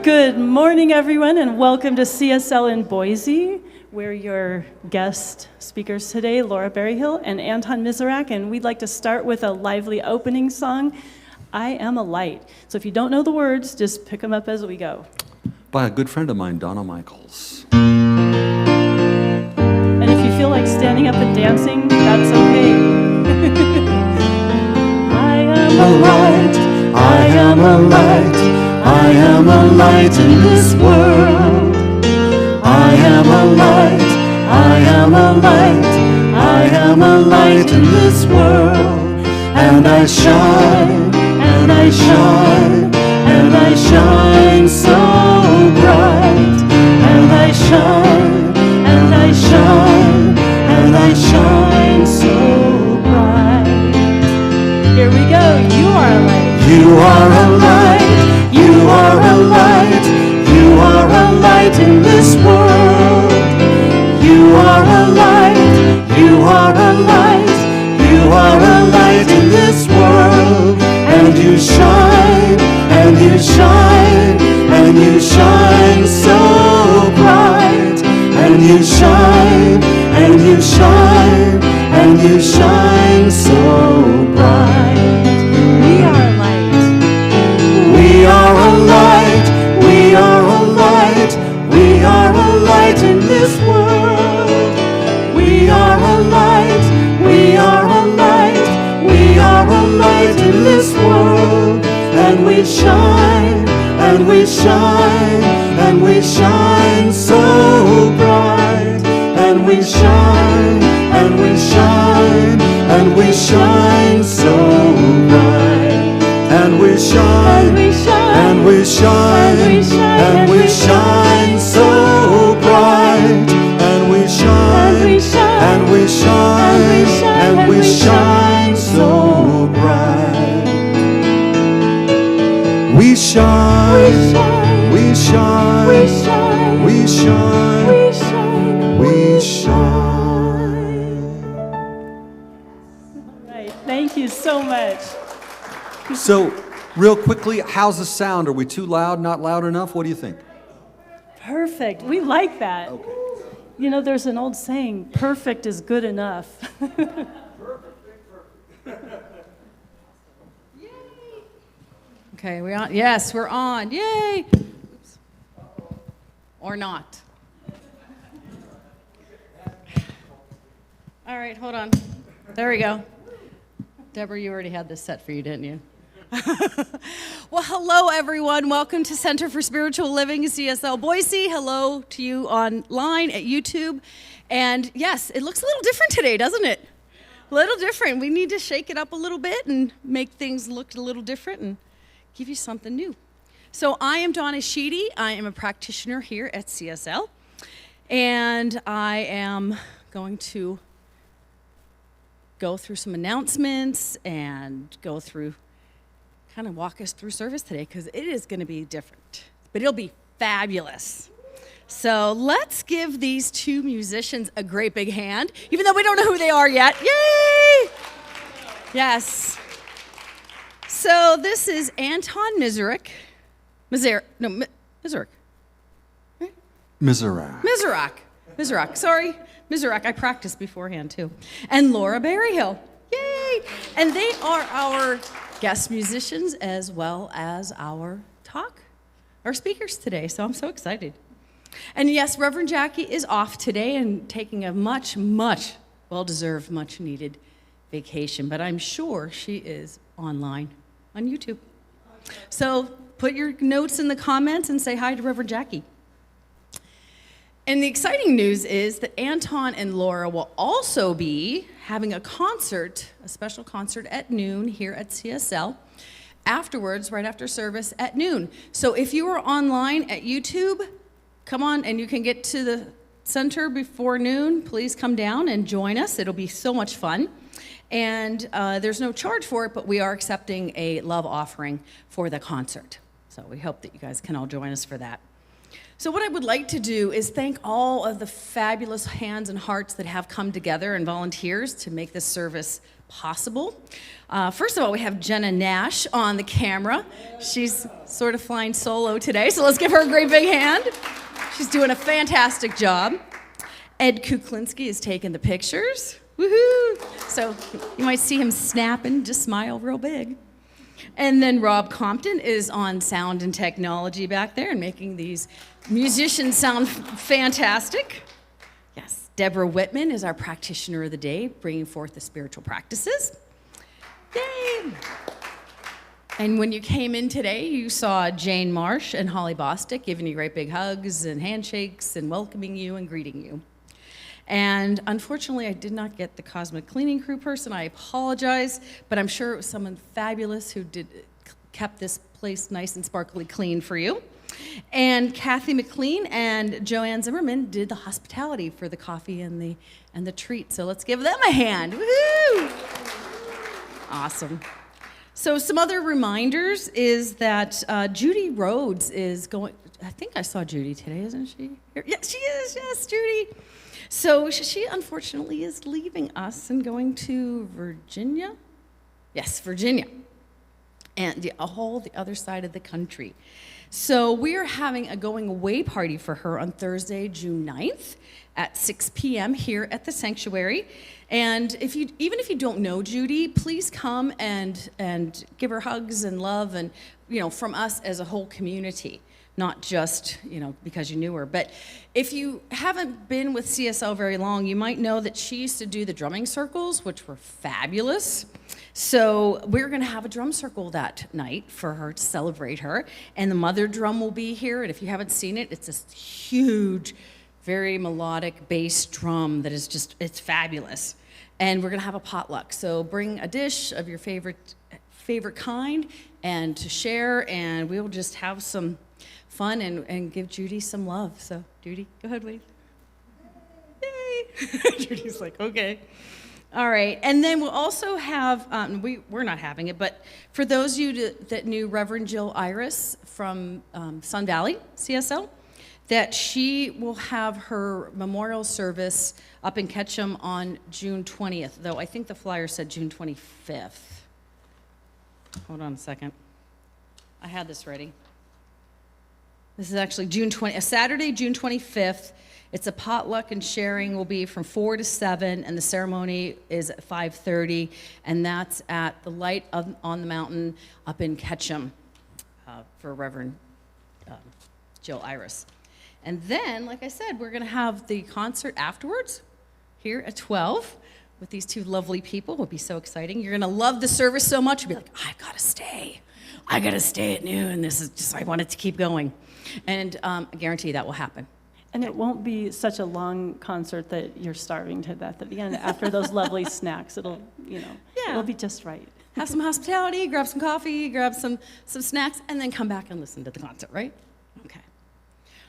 Good morning, everyone, and welcome to CSL in Boise. We're your guest speakers today, Laura Berryhill and Anton Miserak, and we'd like to start with a lively opening song, I Am a Light. So if you don't know the words, just pick them up as we go. By a good friend of mine, Donna Michaels. And if you feel like standing up and dancing, that's okay. I am a light, I am a light. I am a light in this world. I am a light, I am a light, I am a light in this world. And I shine, and I shine, and I shine so bright. And I shine, and I shine, and I shine so bright. Here we go, you are a light. You are a light. You are a light, you are a light in this world. You are a light, you are a light, you are a light in this world. And you shine, and you shine, and you shine so bright. And you shine, and you shine, and you shine so bright. We are light. We are a light, we are a light, we are a light in this world. We are a light, we are a light, we are a light in this world. And we shine, and we shine, and we shine so bright. And we shine, and we shine, and we shine so bright. And we shine, and we shine, and we shine so bright. And we shine, and we shine, and we shine so bright. We shine, we shine, we shine, we shine, we shine. All right, thank you so much. So, real quickly, how's the sound? Are we too loud, not loud enough? What do you think? Perfect. We like that. Okay. You know, there's an old saying, perfect is good enough. Okay, we on? Yes, we're on. Yay! Oops. Or not. All right, hold on. There we go. Deborah, you already had this set for you, didn't you? Well, hello, everyone. Welcome to Center for Spiritual Living, CSL Boise. Hello to you online at YouTube. And yes, it looks a little different today, doesn't it? A little different. We need to shake it up a little bit and make things look a little different and give you something new. So I am Donna Sheedy. I am a practitioner here at CSL. And I am going to go through some announcements and go through kind of walk us through service today because it is going to be different, but it'll be fabulous. So let's give these two musicians a great big hand, even though we don't know who they are yet. Yay! Yes. So this is Anton Miserak. Miserak. Sorry. Miserak. I practiced beforehand too. And Laura Berryhill. Yay! And they are our guest musicians as well as our speakers today. So I'm so excited. And yes, Reverend Jackie is off today and taking a much, much well-deserved, much-needed vacation. But I'm sure she is online on YouTube. So put your notes in the comments and say hi to Reverend Jackie. And the exciting news is that Anton and Laura will also be having a concert, a special concert at noon here at CSL. Afterwards, right after service at noon. So if you are online at YouTube, come on and you can get to the center before noon. Please come down and join us. It'll be so much fun. And there's no charge for it, but we are accepting a love offering for the concert. So we hope that you guys can all join us for that. So what I would like to do is thank all of the fabulous hands and hearts that have come together and volunteers to make this service possible. First of all, we have Jenna Nash on the camera. She's sort of flying solo today, so let's give her a great big hand. She's doing a fantastic job. Ed Kuklinski is taking the pictures. Woohoo! So you might see him snapping, just smile real big. And then Rob Compton is on sound and technology back there and making these musicians sound fantastic. Yes, Deborah Whitman is our practitioner of the day, bringing forth the spiritual practices. Yay! And when you came in today, you saw Jane Marsh and Holly Bostick giving you great big hugs and handshakes and welcoming you and greeting you. And unfortunately, I did not get the Cosmic Cleaning Crew person. I apologize, but I'm sure it was someone fabulous who kept this place nice and sparkly clean for you. And Kathy McLean and Joanne Zimmerman did the hospitality for the coffee and the treat. So let's give them a hand. Woohoo! Awesome. So some other reminders is that Judy Rhodes is going. I think I saw Judy today, isn't she? Yeah, she is. Yes, Judy. So she unfortunately is leaving us and going to Virginia. Yes, Virginia. And the other side of the country. So we are having a going away party for her on Thursday, June 9th at 6 p.m. here at the sanctuary. And even if you don't know Judy, please come and give her hugs and love and, from us as a whole community. Not just, because you knew her. But if you haven't been with CSL very long, you might know that she used to do the drumming circles, which were fabulous. So we're going to have a drum circle that night for her to celebrate her. And the mother drum will be here. And if you haven't seen it, it's this huge, very melodic bass drum that is it's fabulous. And we're going to have a potluck. So bring a dish of your favorite kind and to share. And we'll just have some fun and give Judy some love. So, Judy, go ahead, wave. Yay! Judy's like, okay. All right, and then we'll also have, we're not having it, but for those of you that knew Reverend Jill Iris from Sun Valley, CSL, that she will have her memorial service up in Ketchum on June 20th, though I think the flyer said June 25th. Hold on a second. I had this ready. This is actually Saturday, June 25th. It's a potluck and sharing will be from 4 to 7, and the ceremony is at 5:30, and that's at the Light on the Mountain up in Ketchum for Reverend Jill Iris. And then, like I said, we're going to have the concert afterwards here at 12 with these two lovely people. It will be so exciting. You're going to love the service so much. You'll be like, I've got to stay. I got to stay at noon. This is just, I want it to keep going. And I guarantee that will happen. And it won't be such a long concert that you're starving to death at the end. After those lovely snacks, it'll be just right. Have some hospitality, grab some coffee, grab some snacks, and then come back and listen to the concert, right? Okay.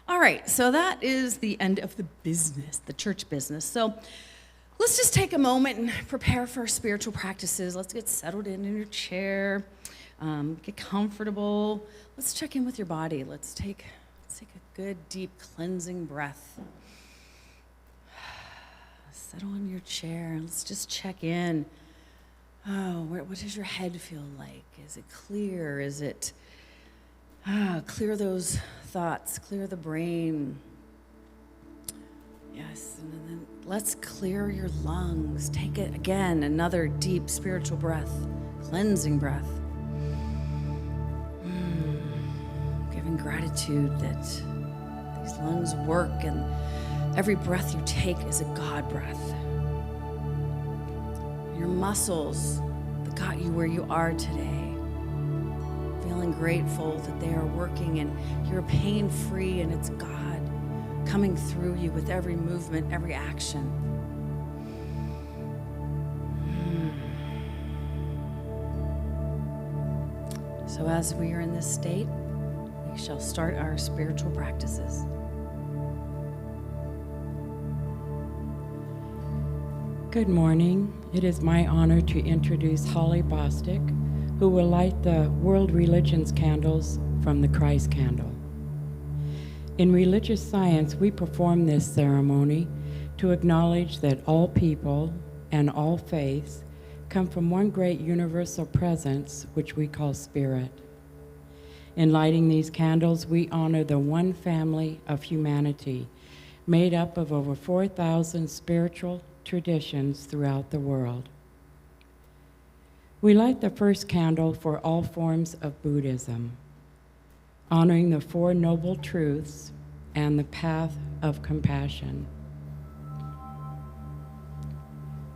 All right, so that is the end of the business, the church business. So let's just take a moment and prepare for our spiritual practices. Let's get settled in your chair, get comfortable. Let's check in with your body. Let's take a good, deep, cleansing breath. Settle in your chair. Let's just check in. Oh, what does your head feel like? Is it clear? Is it clear those thoughts? Clear the brain. Yes, and then let's clear your lungs. Take it again, another deep spiritual breath, cleansing breath. Giving gratitude that these lungs work and every breath you take is a God breath. Your muscles that got you where you are today, feeling grateful that they are working and you're pain-free and it's God coming through you with every movement, every action. So as we are in this state, we shall start our spiritual practices. Good morning. It is my honor to introduce Holly Bostick, who will light the World Religions candles from the Christ candle. In religious science, we perform this ceremony to acknowledge that all people and all faiths come from one great universal presence, which we call spirit. In lighting these candles, we honor the one family of humanity, made up of over 4,000 spiritual traditions throughout the world. We light the first candle for all forms of Buddhism, honoring the Four Noble Truths and the path of compassion.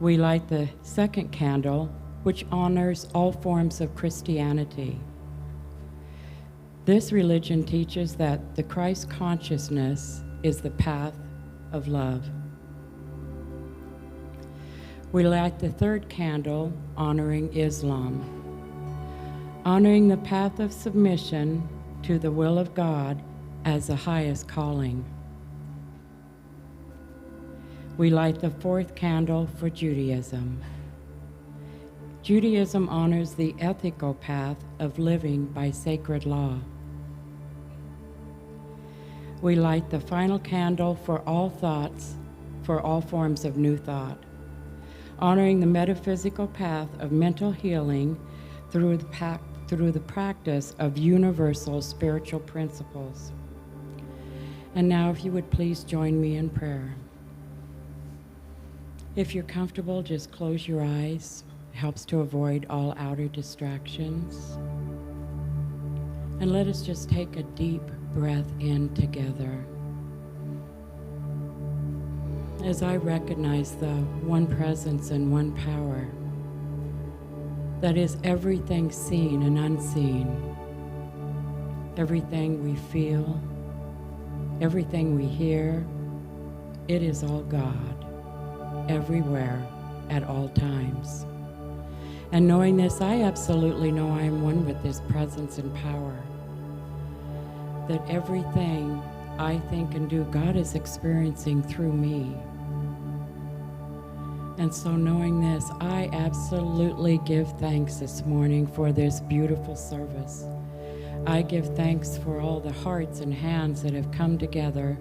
We light the second candle, which honors all forms of Christianity. This religion teaches that the Christ consciousness is the path of love. We light the third candle, honoring Islam, honoring the path of submission to the will of God as the highest calling. We light the fourth candle for Judaism. Judaism honors the ethical path of living by sacred law. We light the final candle for all thoughts, for all forms of new thought, honoring the metaphysical path of mental healing through the practice of universal spiritual principles. And now, if you would please join me in prayer. If you're comfortable, just close your eyes. It helps to avoid all outer distractions. And let us just take a deep breath in together. As I recognize the one presence and one power that is everything seen and unseen, everything we feel, everything we hear, it is all God, everywhere, at all times. And knowing this, I absolutely know I am one with this presence and power, that everything I think and do, God is experiencing through me. And so knowing this, I absolutely give thanks this morning for this beautiful service. I give thanks for all the hearts and hands that have come together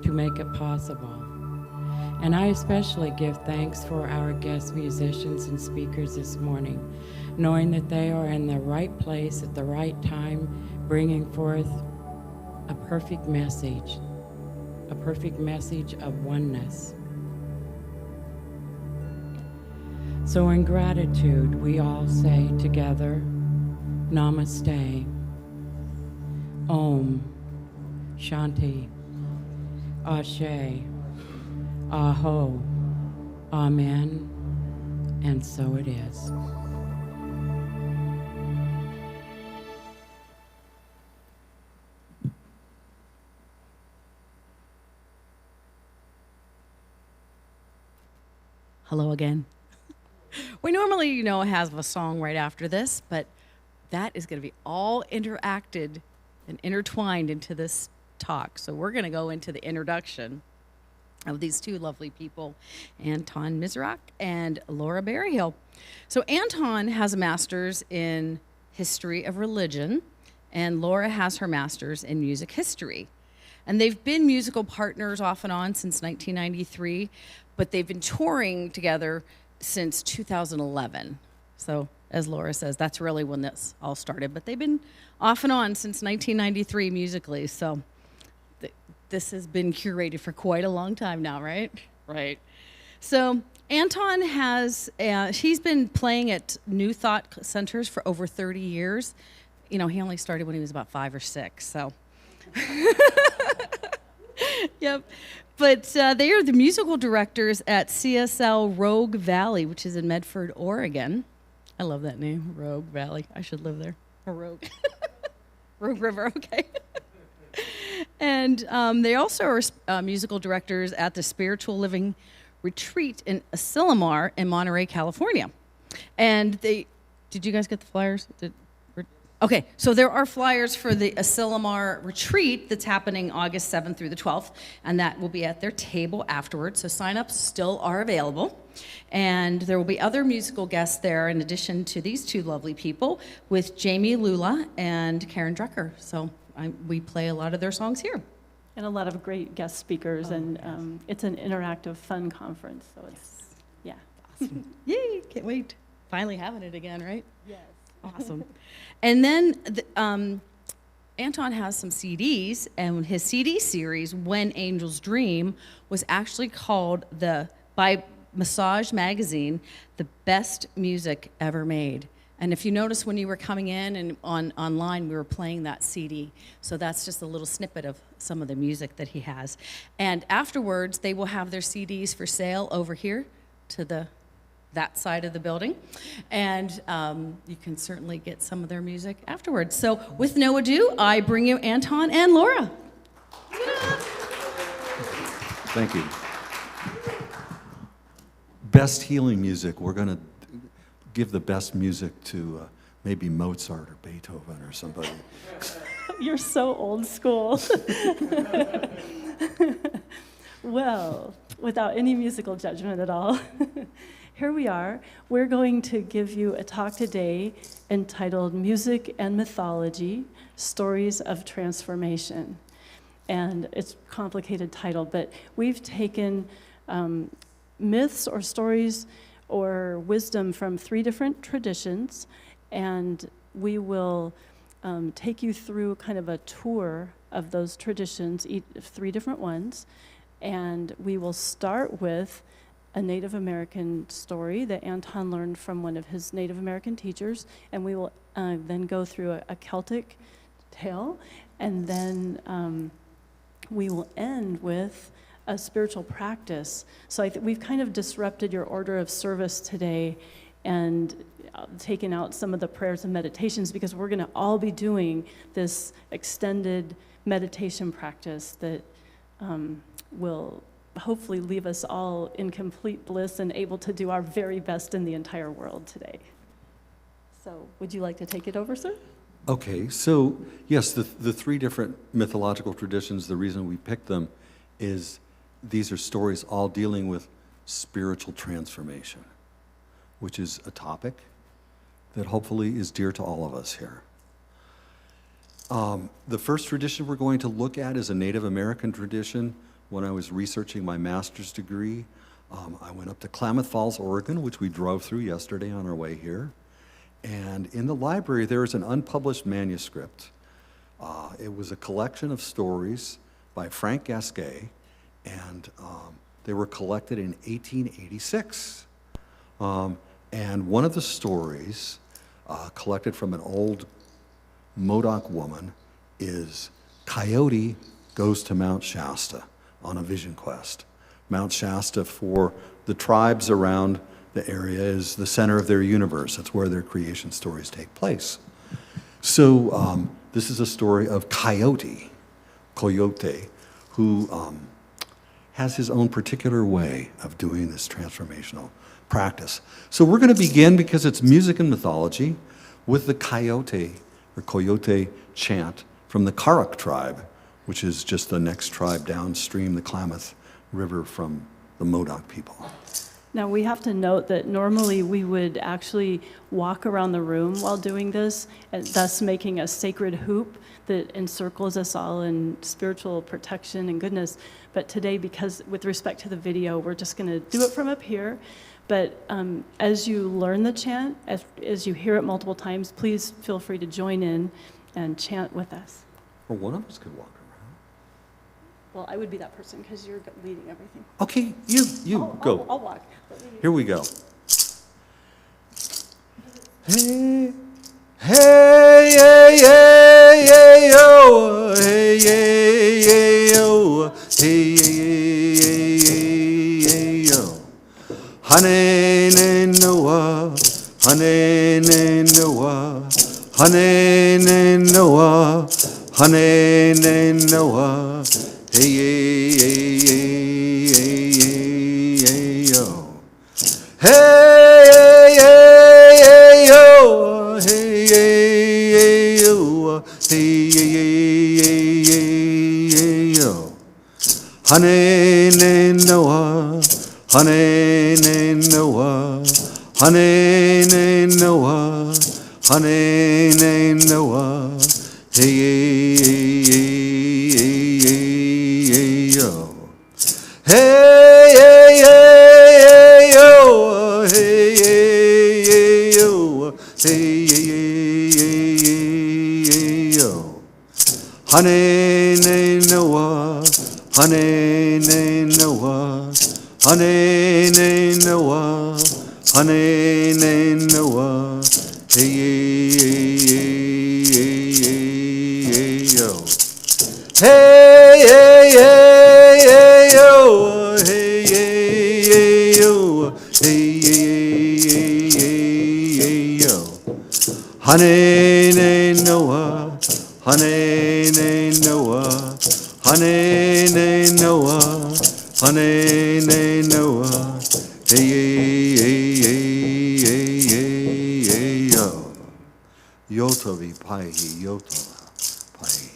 to make it possible. And I especially give thanks for our guest musicians and speakers this morning, knowing that they are in the right place at the right time, bringing forth a perfect message of oneness. So in gratitude, we all say together, Namaste, Om, Shanti, Ashe, Aho, Amen, and so it is. Hello again. We normally, have a song right after this, but that is going to be all interacted and intertwined into this talk. So we're going to go into the introduction of these two lovely people, Anton Miserak and Laura Berryhill. So Anton has a master's in history of religion, and Laura has her master's in music history. And they've been musical partners off and on since 1993, but they've been touring together since 2011. So as Laura says, that's really when this all started. But they've been off and on since 1993 musically. So this has been curated for quite a long time now, right? Right. So Anton he's been playing at New Thought centers for over 30 years. He only started when he was about 5 or 6, so. Yep. But they are the musical directors at CSL Rogue Valley, which is in Medford, Oregon. I love that name, Rogue Valley. I should live there. Or Rogue. Rogue River, okay. And they also are musical directors at the Spiritual Living Retreat in Asilomar in Monterey, California. And did you guys get the flyers? Okay, so there are flyers for the Asilomar retreat that's happening August 7th through the 12th, and that will be at their table afterwards, so sign-ups still are available. And there will be other musical guests there in addition to these two lovely people with Jamie Lula and Karen Drucker. So we play a lot of their songs here. And a lot of great guest speakers, and it's an interactive, fun conference, so it's, yeah. Awesome. Yay, can't wait. Finally having it again, right? Yes. Awesome. And then Anton has some CDs, and his CD series, When Angels Dream, was actually called by Massage Magazine, the best music ever made. And if you notice when you were coming in and online, we were playing that CD. So that's just a little snippet of some of the music that he has. And afterwards, they will have their CDs for sale over here to that side of the building. And you can certainly get some of their music afterwards. So with no ado, I bring you Anton and Laura. Thank you. Best healing music. We're going to give the best music to maybe Mozart or Beethoven or somebody. You're so old school. Well, without any musical judgment at all, here we are. We're going to give you a talk today entitled Music and Mythology, Stories of Transformation. And it's a complicated title, but we've taken myths or stories or wisdom from 3 different traditions, and we will take you through kind of a tour of those traditions, 3 different ones, and we will start with a Native American story that Anton learned from one of his Native American teachers, and we will then go through a Celtic tale, and then we will end with a spiritual practice. So we've kind of disrupted your order of service today and taken out some of the prayers and meditations, because we're going to all be doing this extended meditation practice that will hopefully leave us all in complete bliss and able to do our very best in the entire world today. So would you like to take it over, sir? Okay, so yes, the 3 different mythological traditions, the reason we picked them is these are stories all dealing with spiritual transformation, which is a topic that hopefully is dear to all of us here. The first tradition we're going to look at is a Native American tradition. When I was researching my master's degree, I went up to Klamath Falls, Oregon, which we drove through yesterday on our way here. And in the library, there is an unpublished manuscript. It was a collection of stories by Frank Gasquet, and they were collected in 1886. And one of the stories collected from an old Modoc woman is Coyote Goes to Mount Shasta on a vision quest. Mount Shasta, for the tribes around the area, is the center of their universe. That's where their creation stories take place. So this is a story of Coyote, who has his own particular way of doing this transformational practice. So we're going to begin, because it's music and mythology, with the Coyote chant from the Karuk tribe, which is just the next tribe downstream the Klamath River from the Modoc people. Now, we have to note that normally we would actually walk around the room while doing this, and thus making a sacred hoop that encircles us all in spiritual protection and goodness. But today, because with respect to the video, we're just going to do it from up here. But as you learn the chant, as you hear it multiple times, please feel free to join in and chant with us. Or one of us could walk around. Well, I would be that person because you're leading everything. Okay, you go. I'll walk. Here we go. Hey, hey, yeah, yeah, yeah, yo, hey, yeah, yeah, yo, hey, yeah, yeah, yeah, yo. Honey, Noah, honey, Noah, honey, Noah, honey, Noah. Hey, yeah, yeah, yeah, yeah, yo. Hey, yeah, yeah, yo. Hey, yeah, yo. Hey, yeah, yeah, yo. Honey, Noah, honey, Noah, honey, Noah, honey, Noah. Hey, yeah, yeah, yeah. Hey, hey, hey, hey, yo. Hey, hey, hey, yo. Hey, hey, hey, hey, hey, yo. Honey, nay, Noah. Honey, nay, Noah. Honey, nay, Noah. Honey, nay, Noah. Hey, hey, hey, hey, hey, hey, yo. Hey, hey, hey, hey, yo. Hey, hey, hey, yo. Hey, hey, hey, hey, hey, yo. Honey, nay, Noah. Honey, nay, Noah. Honey, nay, Noah. Honey, nay, Noah. Hey, hey, hey, hey, hey, hey, hey, yo. Yotovi pai, yotova pai.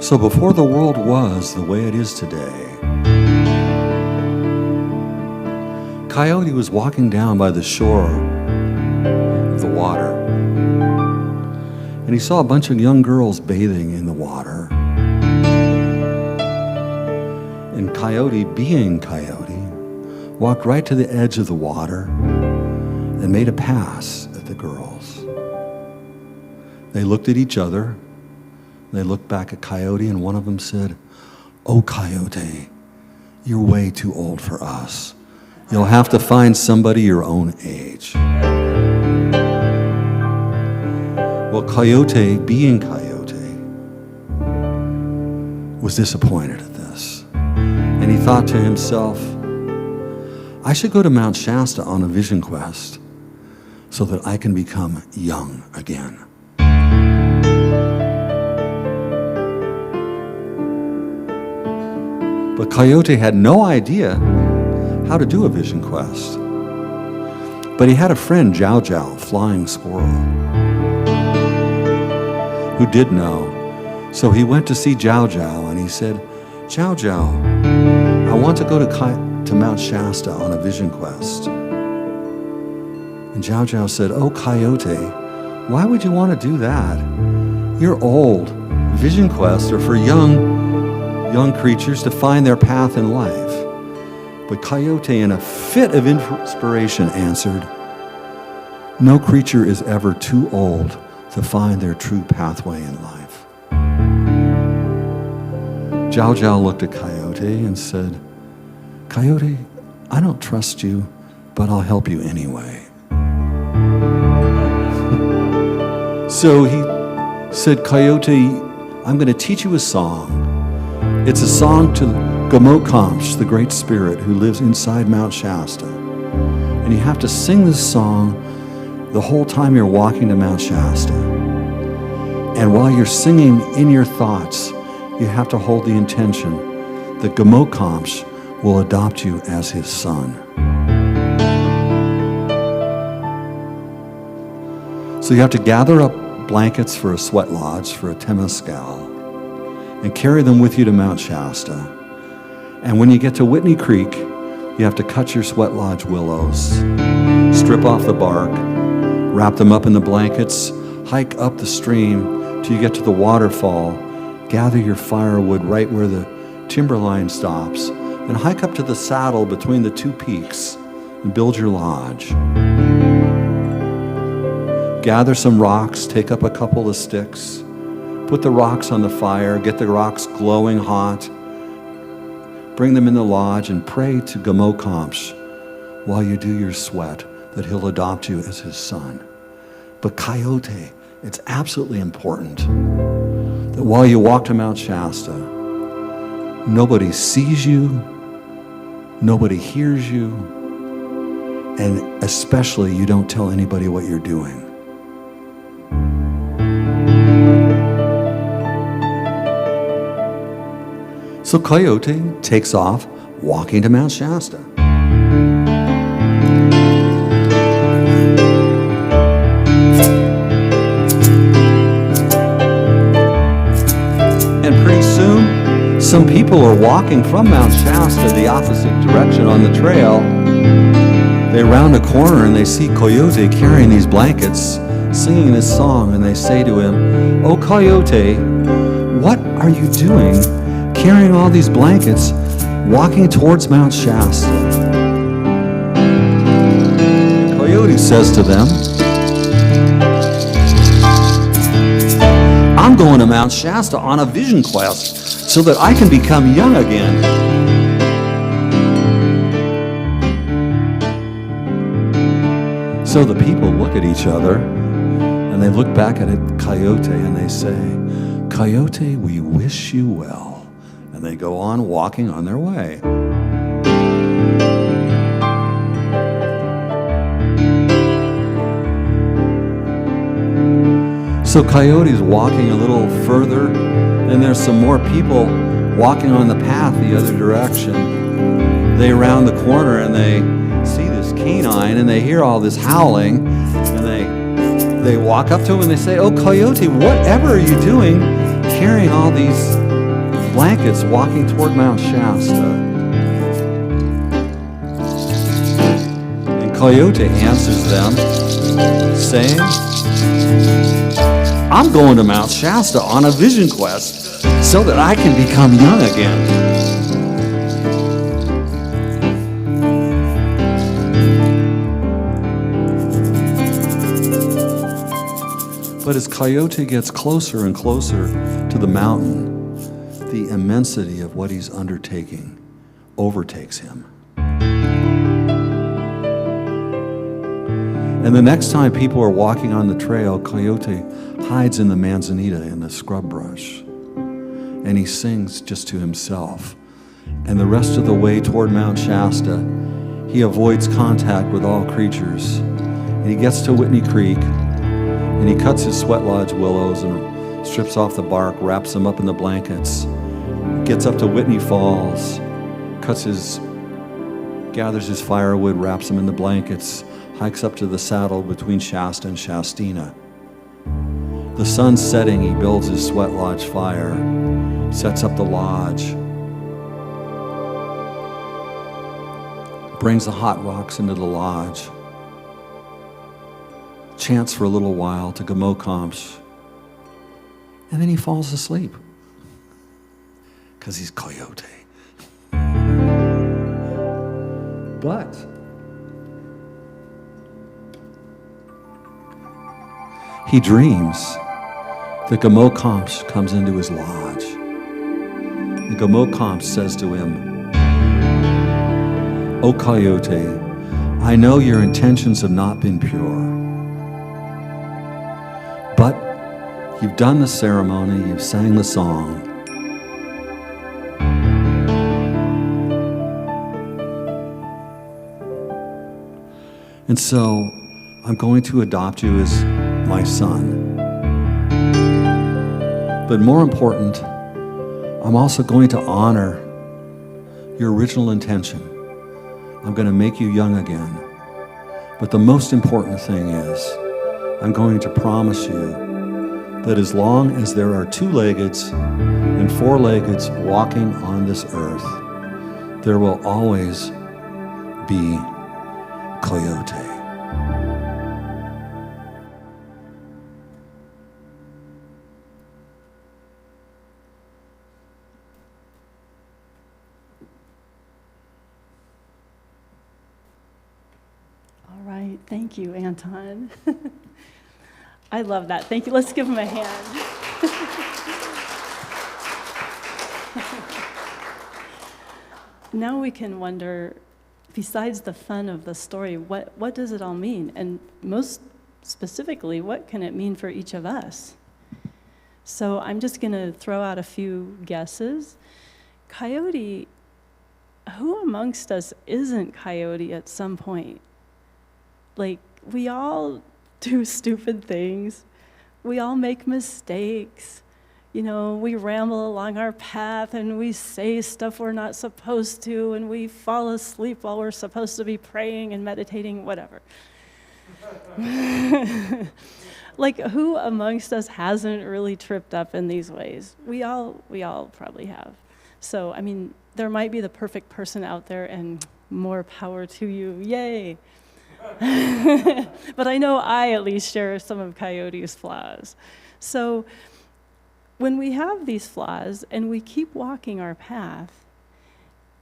So before the world was the way it is today, Coyote was walking down by the shore of the water, and he saw a bunch of young girls bathing in the water. And Coyote, being Coyote, walked right to the edge of the water and made a pass at the girls. They looked at each other. They looked back at Coyote, and one of them said, "Oh, Coyote, you're way too old for us. You'll have to find somebody your own age." Well, Coyote, being Coyote, was disappointed at this. And he thought to himself, I should go to Mount Shasta on a vision quest so that I can become young again. But Coyote had no idea how to do a vision quest. But he had a friend, Jow Jow, Flying Squirrel, who did know. So he went to see Jow Jow and he said, "Jow Jow, I want to go to Mount Shasta on a vision quest." And Jow Jow said, "Oh, Coyote, why would you want to do that? You're old. Vision quests are for young creatures to find their path in life." But Coyote, in a fit of inspiration, answered, "No creature is ever too old to find their true pathway in life." Jow Jow looked at Coyote and said, "Coyote, I don't trust you, but I'll help you anyway." So he said, "Coyote, I'm going to teach you a song. It's a song to Gamokamsh, the great spirit who lives inside Mount Shasta. And you have to sing this song the whole time you're walking to Mount Shasta. And while you're singing in your thoughts, you have to hold the intention that Gamokamsh will adopt you as his son." So you have to gather up blankets for a sweat lodge, for a temescal, and carry them with you to Mount Shasta. And when you get to Whitney Creek, you have to cut your sweat lodge willows, strip off the bark, wrap them up in the blankets, hike up the stream till you get to the waterfall, gather your firewood right where the timberline stops, and hike up to the saddle between the two peaks and build your lodge. Gather some rocks, take up a couple of sticks, put the rocks on the fire, get the rocks glowing hot, bring them in the lodge, and pray to Gamokamsh while you do your sweat that he'll adopt you as his son. But Coyote, it's absolutely important that while you walk to Mount Shasta, nobody sees you, Nobody hears you. And especially, you don't tell anybody what you're doing. So Coyote takes off, walking to Mount Shasta. And pretty soon, some people are walking from Mount Shasta the opposite direction on the trail. They round a corner and they see Coyote carrying these blankets, singing this song, and they say to him, "Oh, Coyote, what are you doing carrying all these blankets, walking towards Mount Shasta?" Coyote says to them, "I'm going to Mount Shasta on a vision quest so that I can become young again." So the people look at each other, and they look back at Coyote, and they say, "Coyote, we wish you well." And they go on walking on their way. So Coyote's walking a little further, and there's some more people walking on the path the other direction. They round the corner, and they see this canine, and they hear all this howling, and they walk up to him and they say, "Oh, Coyote, whatever are you doing carrying all these blankets walking toward Mount Shasta?" And Coyote answers them saying, "I'm going to Mount Shasta on a vision quest so that I can become young again." But as Coyote gets closer and closer to the mountain, the immensity of what he's undertaking overtakes him. And the next time people are walking on the trail, Coyote hides in the manzanita in the scrub brush. And he sings just to himself. And the rest of the way toward Mount Shasta, he avoids contact with all creatures. And he gets to Whitney Creek, and he cuts his sweat lodge willows and strips off the bark, wraps them up in the blankets, gets up to Whitney Falls, gathers his firewood, wraps them in the blankets, hikes up to the saddle between Shasta and Shastina. The sun's setting, he builds his sweat lodge fire, sets up the lodge, brings the hot rocks into the lodge, chants for a little while to Gamokamsh, and then he falls asleep because he's Coyote. But he dreams that Gamokamsh comes into his lodge. And Gamokamsh says to him, "Oh, Coyote, I know your intentions have not been pure. But you've done the ceremony, you've sang the song. And so I'm going to adopt you as my son. But more important, I'm also going to honor your original intention. I'm going to make you young again. But the most important thing is, I'm going to promise you that as long as there are two-leggeds and four-leggeds walking on this earth, there will always be Coyote." All right, thank you, Anton. I love that. Thank you. Let's give him a hand. Now we can wonder, besides the fun of the story, what does it all mean? And most specifically, what can it mean for each of us? So I'm just going to throw out a few guesses. Coyote who amongst us isn't Coyote at some point? Like, we all do stupid things. We all make mistakes. You know, we ramble along our path and we say stuff we're not supposed to, and we fall asleep while we're supposed to be praying and meditating, whatever. Like, who amongst us hasn't really tripped up in these ways? We all probably have. So, I mean, there might be the perfect person out there, and more power to you, yay. But I know I at least share some of Coyote's flaws. So when we have these flaws and we keep walking our path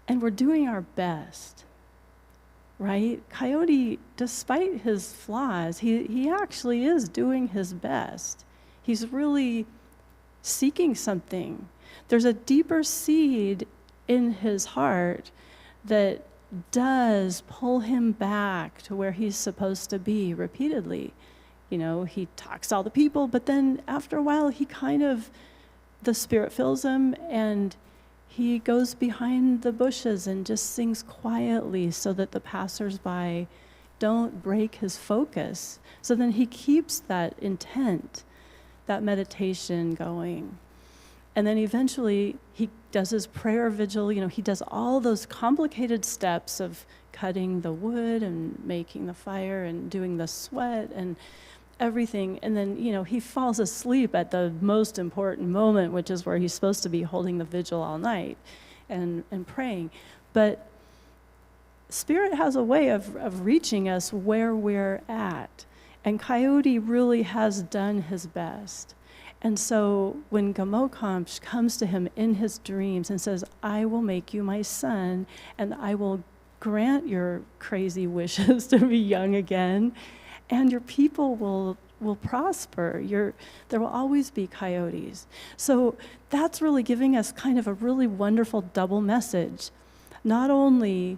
and we're doing our best, right? Coyote, despite his flaws, he actually is doing his best. He's really seeking something. There's a deeper seed in his heart that does pull him back to where he's supposed to be repeatedly. You know, he talks to all the people, but then after a while, the Spirit fills him, and he goes behind the bushes and just sings quietly so that the passersby don't break his focus. So then he keeps that intent, that meditation going. And then eventually he does his prayer vigil. You know, he does all those complicated steps of cutting the wood and making the fire and doing the sweat and everything. And then, you know, he falls asleep at the most important moment, which is where he's supposed to be holding the vigil all night and praying. But Spirit has a way of reaching us where we're at. And Coyote really has done his best. And so when Gamokamsh comes to him in his dreams and says, I will make you my son, and I will grant your crazy wishes to be young again, and your people will prosper. There will always be coyotes. So that's really giving us kind of a really wonderful double message. Not only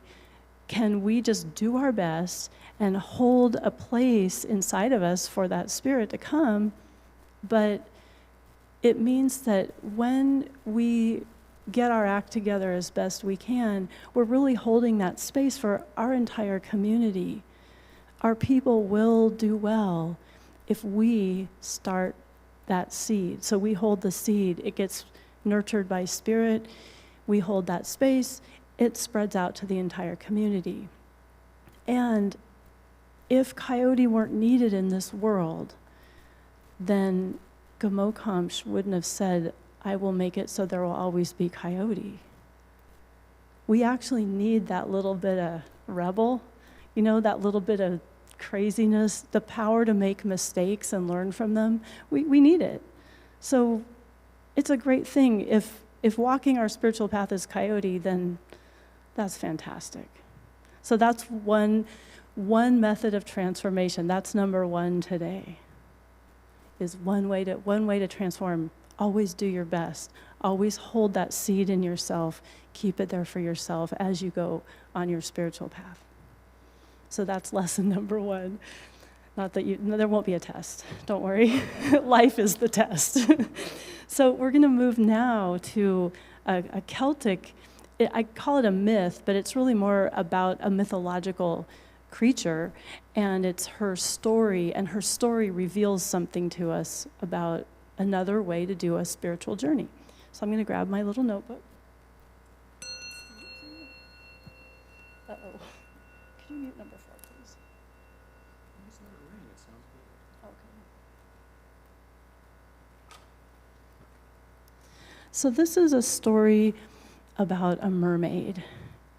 can we just do our best and hold a place inside of us for that Spirit to come, but it means that when we get our act together as best we can, we're really holding that space for our entire community. Our people will do well if we start that seed. So we hold the seed. It gets nurtured by Spirit. We hold that space. It spreads out to the entire community. And if Coyote weren't needed in this world, then Gamokamsh wouldn't have said, I will make it so there will always be Coyote. We actually need that little bit of rebel, you know, that little bit of craziness, the power to make mistakes and learn from them. We need it. So it's a great thing. If walking our spiritual path is Coyote, then that's fantastic. So that's one method of transformation. That's number one today. Is one way to transform. Always do your best. Always hold that seed in yourself. Keep it there for yourself as you go on your spiritual path. So that's lesson number one. Not that there won't be a test. Don't worry. Life is the test. So we're going to move now to a Celtic, I call it a myth, but it's really more about a mythological creature, and it's her story, and her story reveals something to us about another way to do a spiritual journey. So I'm going to grab my little notebook. Uh-oh. Can you mute number 4, please? Okay. So this is a story about a mermaid.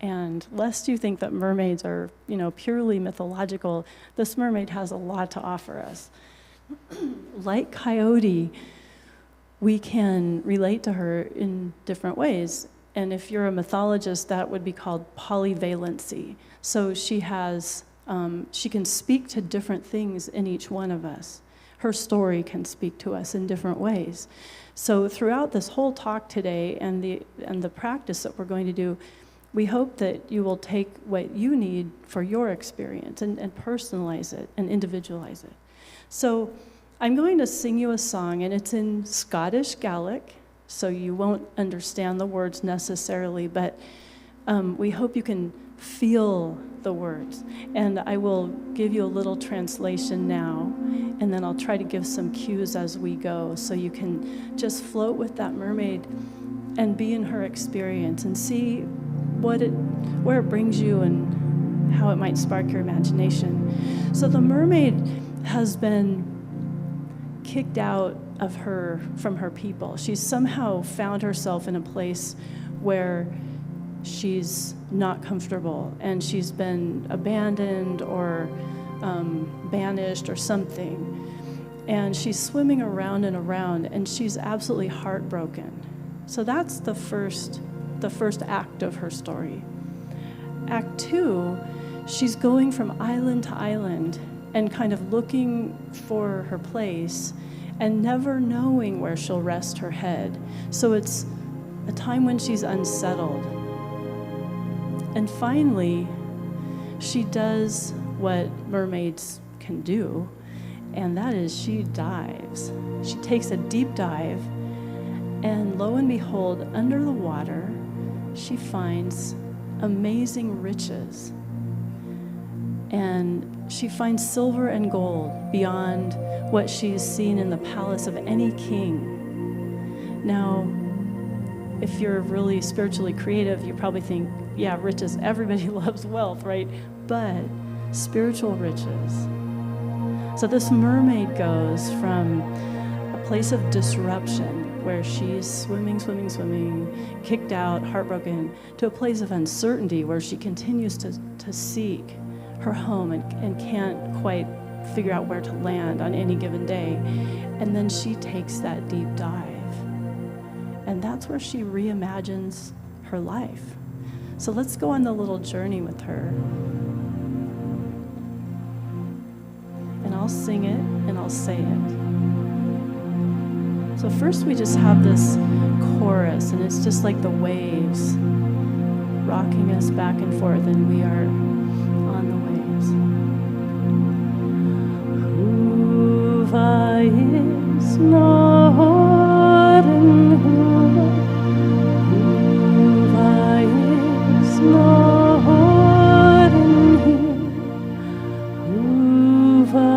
And lest you think that mermaids are, you know, purely mythological, this mermaid has a lot to offer us. Like Coyote, we can relate to her in different ways. And if you're a mythologist, that would be called polyvalency. So she can speak to different things in each one of us. Her story can speak to us in different ways. So throughout this whole talk today and the practice that we're going to do, we hope that you will take what you need for your experience and personalize it and individualize it. So I'm going to sing you a song, and it's in Scottish Gaelic, so you won't understand the words necessarily, but we hope you can feel the words. And I will give you a little translation now, and then I'll try to give some cues as we go so you can just float with that mermaid and be in her experience and see where it brings you and how it might spark your imagination. So the mermaid has been kicked out of from her people. She's somehow found herself in a place where she's not comfortable, and she's been abandoned or banished or something. And she's swimming around and around, and she's absolutely heartbroken. So that's the first act of her story. Act 2, she's going from island to island and kind of looking for her place and never knowing where she'll rest her head. So it's a time when she's unsettled. And finally, she does what mermaids can do, and that is she dives. She takes a deep dive, and lo and behold, under the water, she finds amazing riches. And she finds silver and gold beyond what she's seen in the palace of any king. Now, if you're really spiritually creative, you probably think, yeah, riches, everybody loves wealth, right? But spiritual riches. So this mermaid goes from a place of disruption where she's swimming, kicked out, heartbroken, to a place of uncertainty where she continues to seek her home and can't quite figure out where to land on any given day. And then she takes that deep dive. And that's where she reimagines her life. So let's go on the little journey with her. And I'll sing it and I'll say it. So first we just have this chorus, and it's just like the waves rocking us back and forth, and we are on the waves. Huva is Norden, Huva is Norden, Huva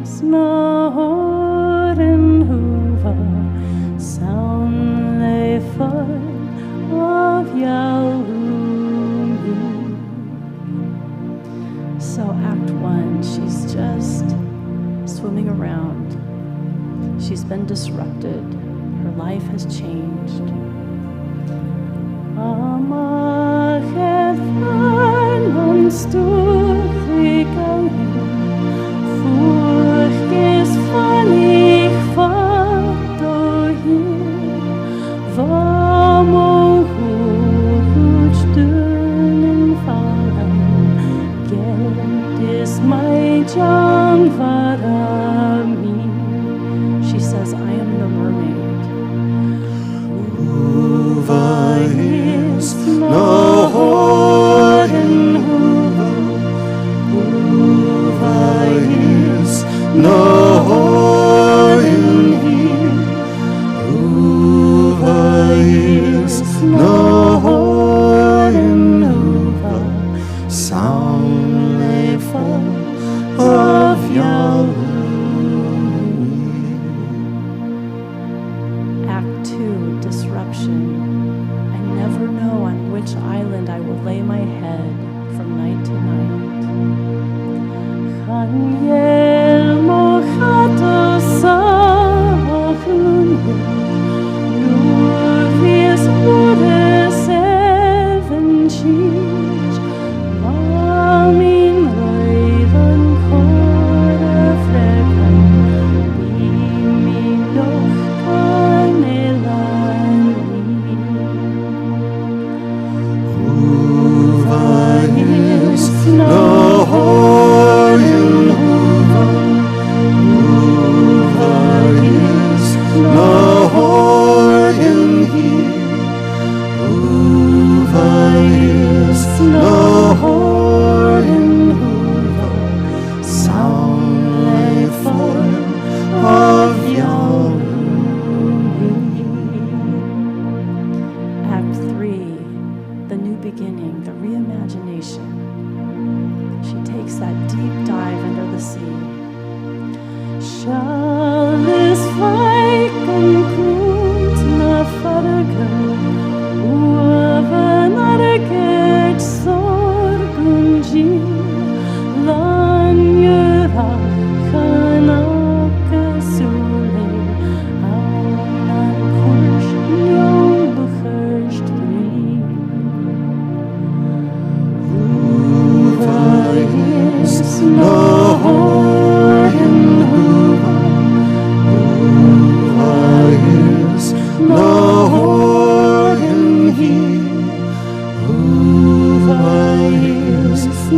is Norden, Huva soundlefer of Yahweh. So Act 1, she's just swimming around. She's been disrupted. Her life has changed. Amachet varnon stuchligang furcht ist von ich vadohin vamo hoch stürmen fallen Geld ist mein Jangvarami. She says, I am the mermaid. Huva is Norden, Huva is Norden, Huva is Norden, Huva soundlefer of Yahweh. Act 2, disruption. I never know on which island I will lay my head from night to night. Chaniel mochato sachun, nur vies wurde seven chich, mami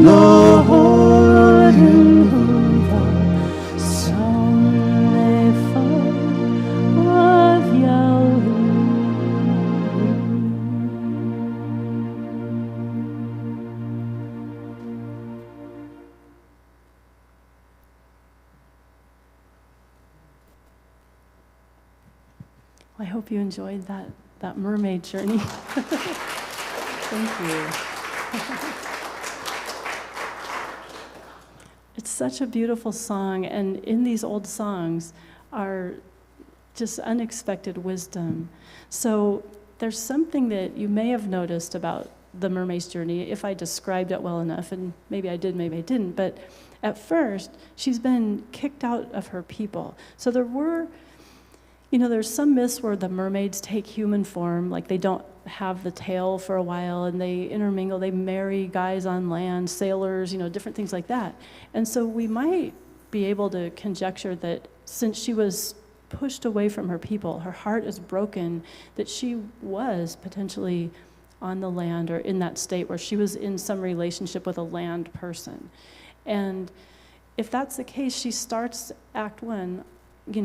no one in whom the sun may fall of Yahweh. I hope you enjoyed that mermaid journey. Thank you. It's such a beautiful song, and in these old songs are just unexpected wisdom. So there's something that you may have noticed about the mermaid's journey, if I described it well enough, and maybe I did, maybe I didn't, but at first, she's been kicked out of her people. So there's some myths where the mermaids take human form, like they don't have the tail for a while, and they intermingle, they marry guys on land, sailors, different things like that. And so we might be able to conjecture that since she was pushed away from her people, her heart is broken, that she was potentially on the land or in that state where she was in some relationship with a land person. And if that's the case, she starts Act 1,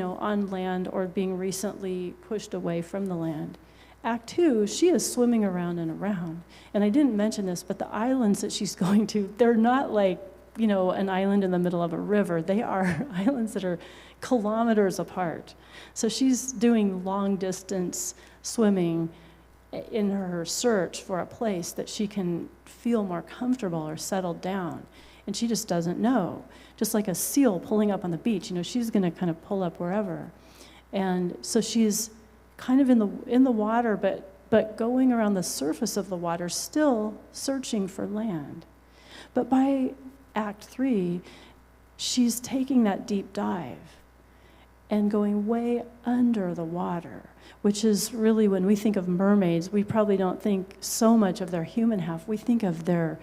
on land or being recently pushed away from the land. Act 2, she is swimming around and around. And I didn't mention this, but the islands that she's going to, they're not like, an island in the middle of a river. They are islands that are kilometers apart. So she's doing long distance swimming in her search for a place that she can feel more comfortable or settled down. And she just doesn't know. Just like a seal pulling up on the beach, she's going to kind of pull up wherever. And so she's kind of in the water, but going around the surface of the water, still searching for land. But by Act 3, she's taking that deep dive and going way under the water, which is really, when we think of mermaids, we probably don't think so much of their human half. We think of their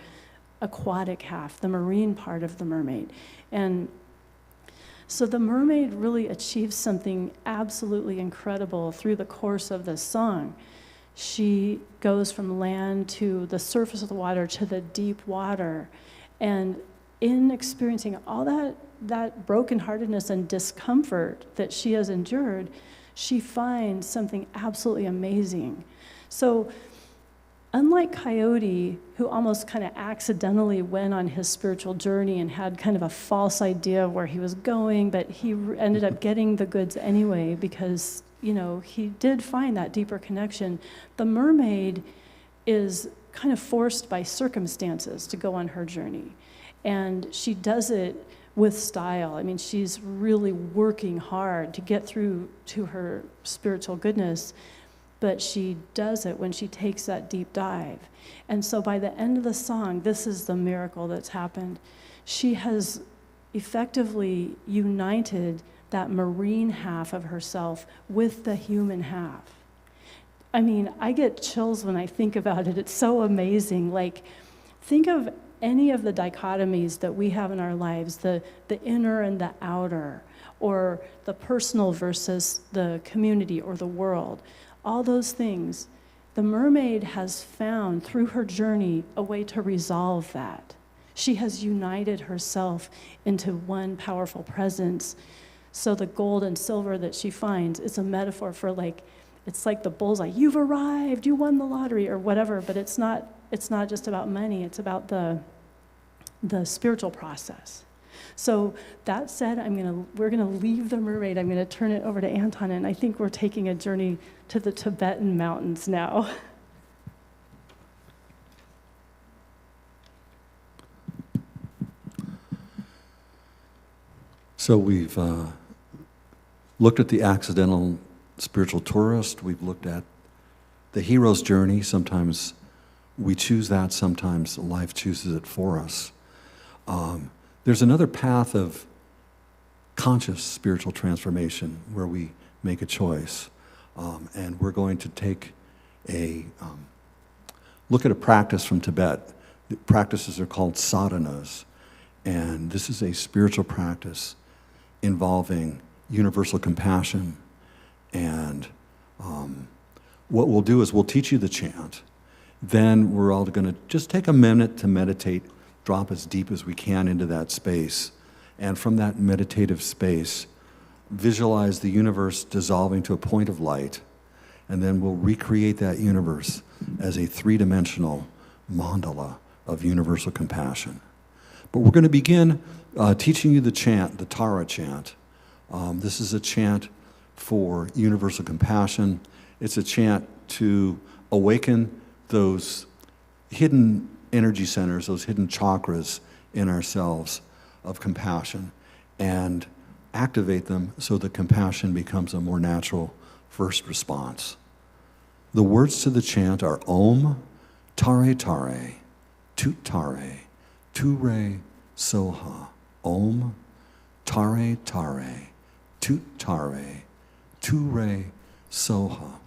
aquatic half, the marine part of the mermaid. And so the mermaid really achieves something absolutely incredible through the course of this song. She goes from land to the surface of the water to the deep water. And in experiencing all that brokenheartedness and discomfort that she has endured, she finds something absolutely amazing. So unlike Coyote, who almost kind of accidentally went on his spiritual journey and had kind of a false idea of where he was going, but he ended up getting the goods anyway because, he did find that deeper connection. The mermaid is kind of forced by circumstances to go on her journey. And she does it with style. I mean, she's really working hard to get through to her spiritual goodness. But she does it when she takes that deep dive. And so by the end of the song, this is the miracle that's happened. She has effectively united that marine half of herself with the human half. I mean, I get chills when I think about it. It's so amazing. Like, think of any of the dichotomies that we have in our lives, the inner and the outer, or the personal versus the community or the world. All those things, the mermaid has found through her journey a way to resolve that. She has united herself into one powerful presence. So the gold and silver that she finds is a metaphor for it's like the bullseye. You've arrived, you won the lottery or whatever, but it's not just about money, it's about the spiritual process. So that said, we're gonna leave the mermaid. I'm gonna turn it over to Anton, and I think we're taking a journey to the Tibetan mountains now. So we've looked at the accidental spiritual tourist. We've looked at the hero's journey. Sometimes we choose that. Sometimes life chooses it for us. There's another path of conscious spiritual transformation where we make a choice. And we're going to take a look at a practice from Tibet. The practices are called sadhanas. And this is a spiritual practice involving universal compassion. And what we'll do is we'll teach you the chant. Then we're all going to just take a minute to meditate drop as deep as we can into that space. And from that meditative space, visualize the universe dissolving to a point of light, and then we'll recreate that universe as a three-dimensional mandala of universal compassion. But we're going to begin teaching you the chant, the Tara chant. This is a chant for universal compassion. It's a chant to awaken those hidden energy centers, those hidden chakras in ourselves of compassion, and activate them so that compassion becomes a more natural first response. The words to the chant are Om, Tare Tare, Tut Tare, Ture Soha. Om, Tare Tare, Tut Tare, Ture Soha.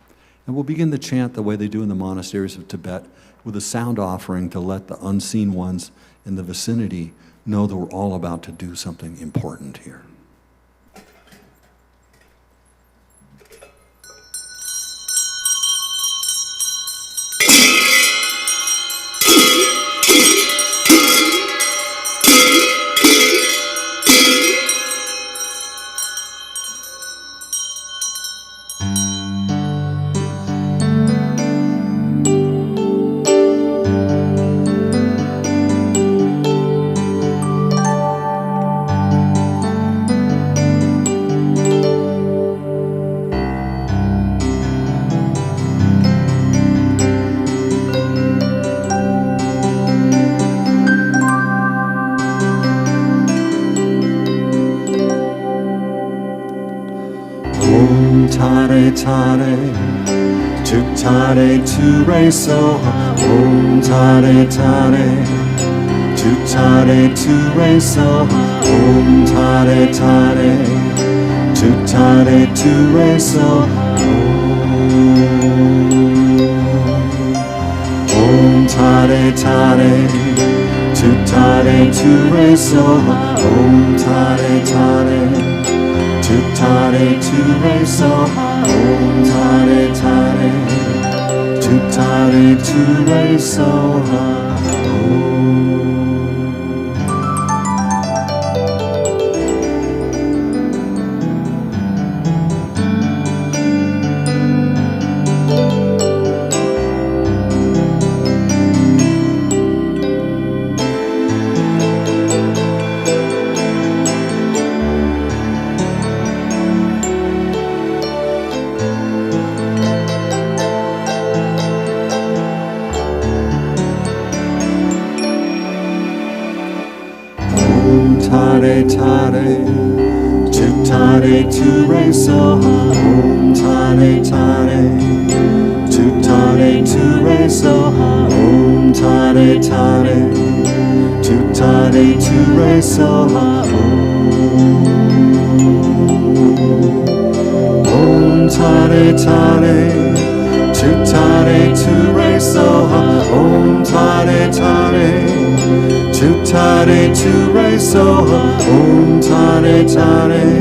And we'll begin the chant the way they do in the monasteries of Tibet, with a sound offering to let the unseen ones in the vicinity know that we're all about to do something important here. Tare, tu tare, tu re soha. Om tare tare, tu tare, tu re soha. Om tare tare, tu tare, tu re soha. Om tare tare, tu tare, tu re soha. Om tare tare, tu tare, tu re soha. Om tare tare, tu tare, tu re soha. Tare tare, tu tare, tu re soha. Om tare tare, tu tare, tu re soha. Om tare tare, tu tare, tu re soha. Om tare tare, tu tare, tu re soha. Om tare tare, tu tare, tu re soha. Om tare tare, tu tare, tu re soha. Om tare tare,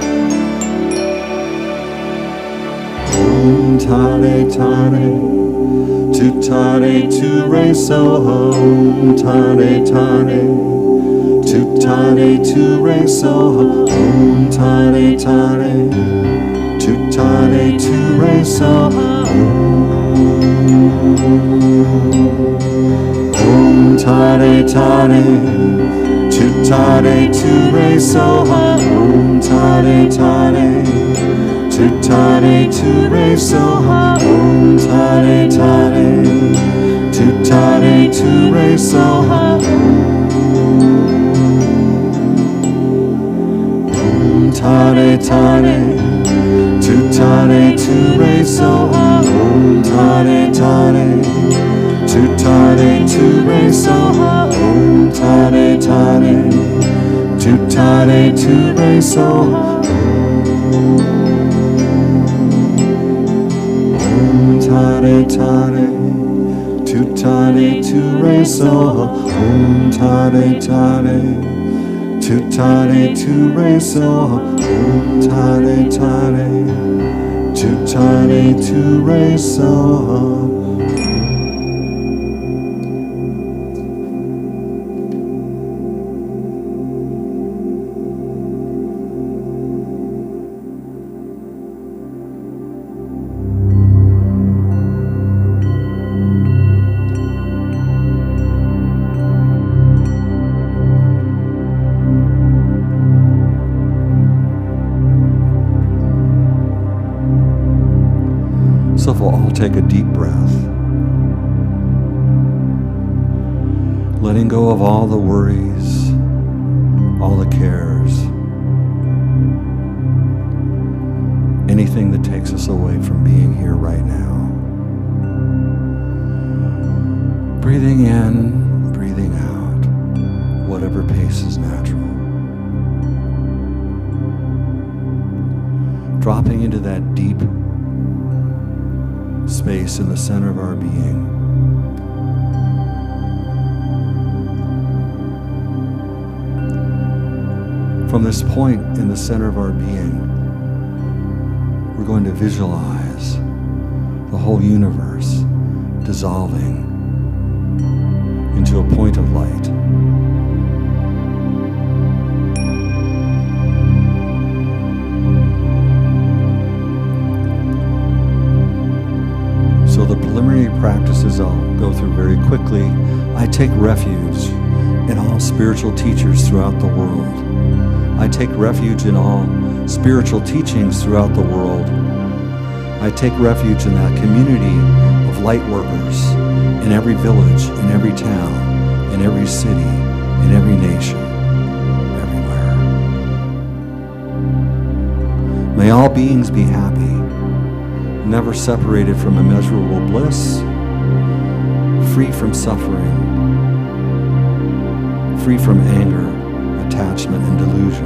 tu tare, tu re soha. Om tare tare, tu tare, tu re soha. Om tare tare, tu tare, tu re soha. Om tare tare, tu tare, tu re soha. Om tare tare, tu tare, tu re soha. Om tare tare, tu tare, tu re soha. Om tare tare, tu tare, tu re soha. Om tare tare, tu tare, tu re soha. Om tare tare, tu tare, tu re soha. Om tare tade tade, tu tade tu re so, om tade tade, tu tade tu re so, om tade tade, tu tade tu re so. So if we'll all take a deep breath, letting go of all the worries, all the cares, anything that takes us away from being here right now. Breathing in, breathing out, whatever pace is natural. Dropping into that deep space in the center of our being. From this point in the center of our being, we're going to visualize the whole universe dissolving into a point of light. So the preliminary practices I'll go through very quickly. I take refuge in all spiritual teachers throughout the world. I take refuge in all spiritual teachings throughout the world. I take refuge in that community of light workers in every village, in every town, in every city, in every nation, everywhere. May all beings be happy, never separated from immeasurable bliss, free from suffering, free from anger, attachment, and delusion.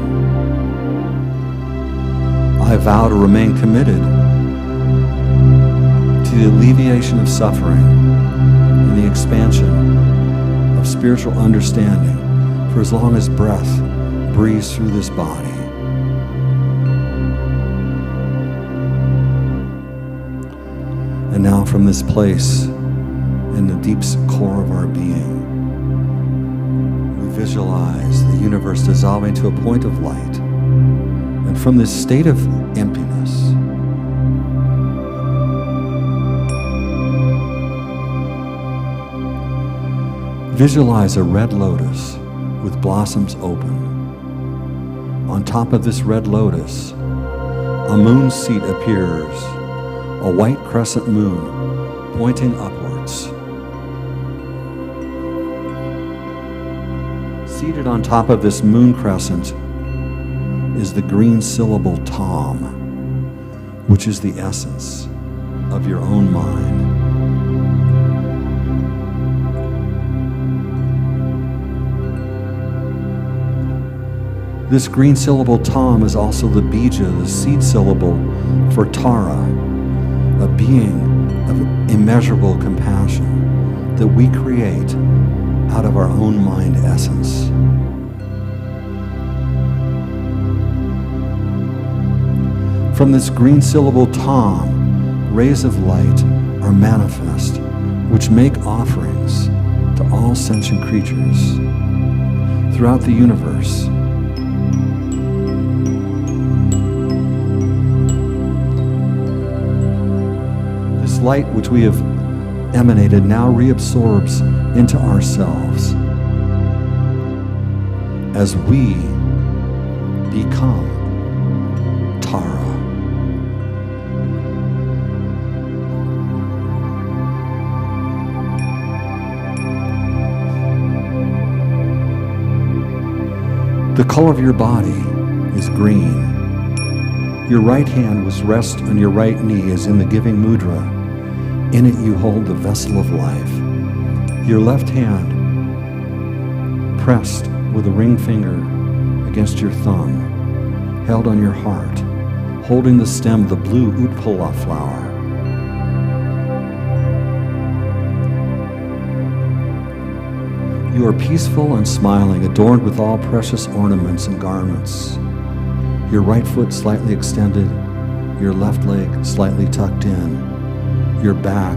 I vow to remain committed to the alleviation of suffering and the expansion of spiritual understanding for as long as breath breathes through this body. And now from this place in the deep core of our being, we visualize the universe dissolving to a point of light. And from this state of emptiness, visualize a red lotus with blossoms open. On top of this red lotus, a moon seat appears, a white crescent moon pointing upwards. Seated on top of this moon crescent is the green syllable Tom, which is the essence of your own mind. This green syllable Tom is also the bija, the seed syllable for Tara, a being of immeasurable compassion that we create out of our own mind essence. From this green syllable Tom, rays of light are manifest, which make offerings to all sentient creatures throughout the universe. This light which we have emanated now reabsorbs into ourselves as we become Tara. The color of your body is green. Your right hand was rest on your right knee as in the giving mudra. In it you hold the vessel of life. Your left hand pressed with a ring finger against your thumb, held on your heart, holding the stem of the blue utpala flower. You are peaceful and smiling, adorned with all precious ornaments and garments. Your right foot slightly extended, your left leg slightly tucked in. Your back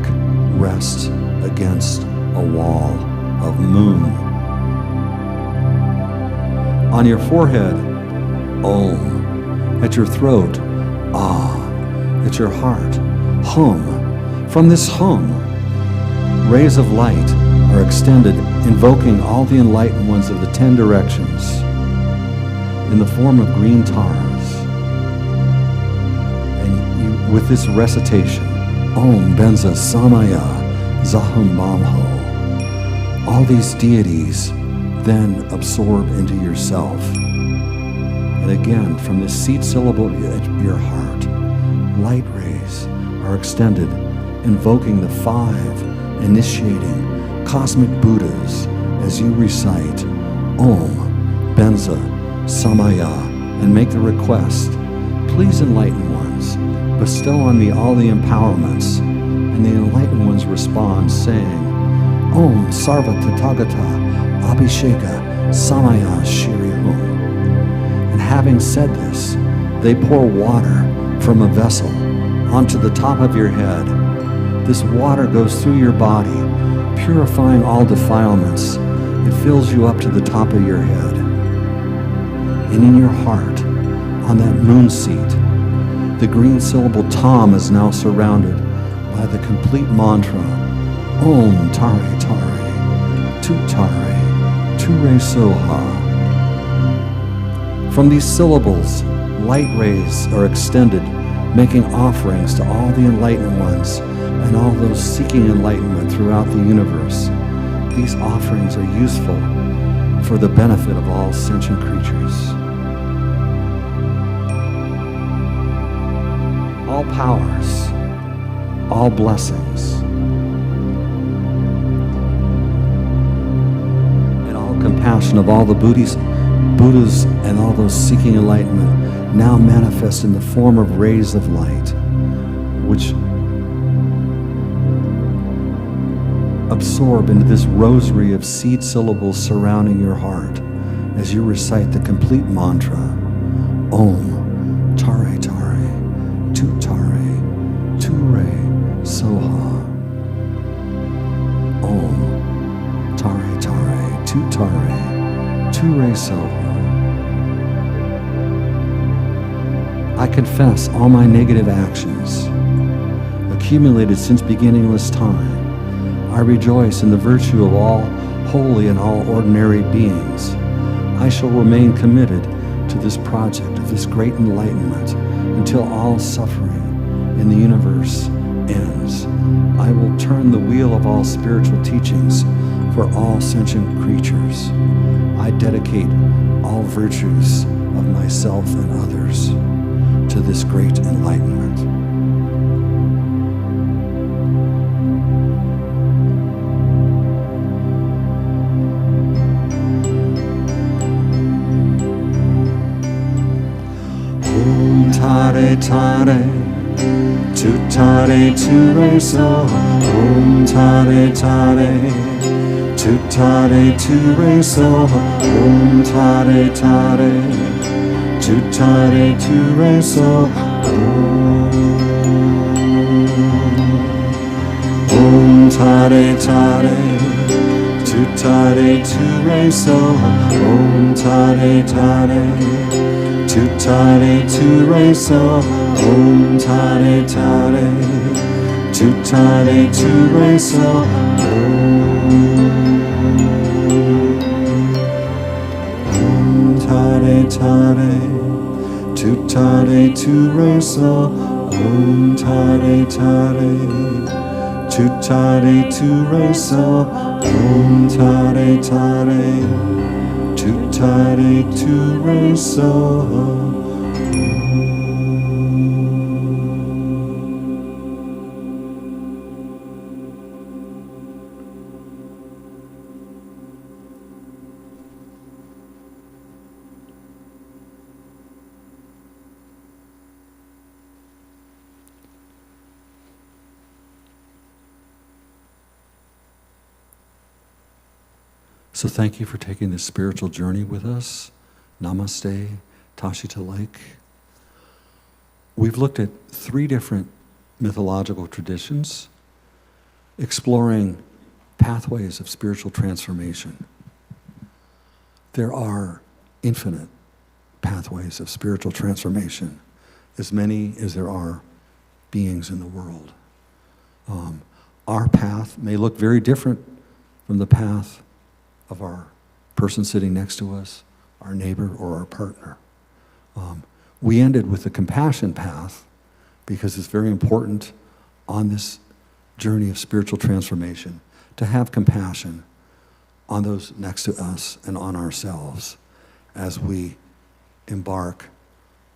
rests against a wall of moon. On your forehead, Om. At your throat, Ah. At your heart, Hum. From this hum, rays of light are extended, invoking all the enlightened ones of the 10 directions in the form of green taras. And you, with this recitation, Om Benza Samaya Zahum Bamho, all these deities then absorb into yourself. And again, from this seed syllable at your heart, light rays are extended, invoking the 5 initiating cosmic Buddhas as you recite Om Benza Samaya and make the request, please enlightened ones, bestow on me all the empowerments. And the enlightened ones respond saying, Om Sarva Tathagata Abhisheka Samaya Shiri Hum. And having said this, they pour water from a vessel onto the top of your head. This water goes through your body, purifying all defilements. It fills you up to the top of your head. And in your heart, on that moon seat, the green syllable Tam is now surrounded by the complete mantra, Om Tare Tare, Tu Tare, Tu Re Soha. From these syllables, light rays are extended, making offerings to all the enlightened ones and all those seeking enlightenment throughout the universe. These offerings are useful for the benefit of all sentient creatures. All powers, all blessings, and all compassion of all the Buddhas and all those seeking enlightenment now manifest in the form of rays of light, which absorb into this rosary of seed syllables surrounding your heart as you recite the complete mantra, Om Tare Tare, Tu Tare, Tu Re Soha. Om Tare Tare, Tu Tare, Tu Re Soha. I confess all my negative actions accumulated since beginningless time. I rejoice in the virtue of all holy and all ordinary beings. I shall remain committed to this project of this great enlightenment until all suffering in the universe ends. I will turn the wheel of all spiritual teachings for all sentient creatures. I dedicate all virtues of myself and others to this great enlightenment. Om Tare Tare, Tu Tare Tu Re So. Om Tare Tare, Tu Tare Tu Re So. Om Tare Tare, Tu Tare Tu Re So. Om Tare Tare, Tu Tare Tu Re So. Om Tare Tare, Tu Tare Tu Re So. Om Tare Tare, Tu Tare Tu Re So. Om Tare Tare, Tu Tare Tu Re So. Om Tare Tare, Tu Tare Tu Re So. Om Tare Tare, Tu Tare Tu Re So. So thank you for taking this spiritual journey with us. Namaste, Tashita Lake. We've looked at 3 different mythological traditions, exploring pathways of spiritual transformation. There are infinite pathways of spiritual transformation, as many as there are beings in the world. Our path may look very different from the path of our person sitting next to us, our neighbor, or our partner. We ended with the compassion path because it's very important on this journey of spiritual transformation to have compassion on those next to us and on ourselves as we embark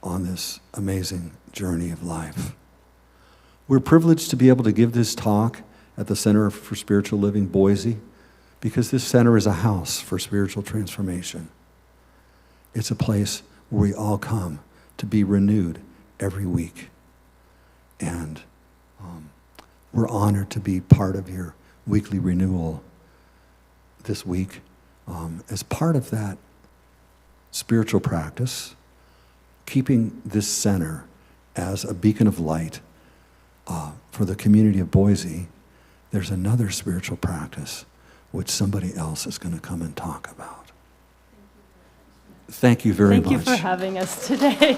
on this amazing journey of life. We're privileged to be able to give this talk at the Center for Spiritual Living, Boise, because this center is a house for spiritual transformation. It's a place where we all come to be renewed every week. And we're honored to be part of your weekly renewal this week. As part of that spiritual practice, keeping this center as a beacon of light for the community of Boise, there's another spiritual practice which somebody else is going to come and talk about. Thank you very much. Thank you for having us today.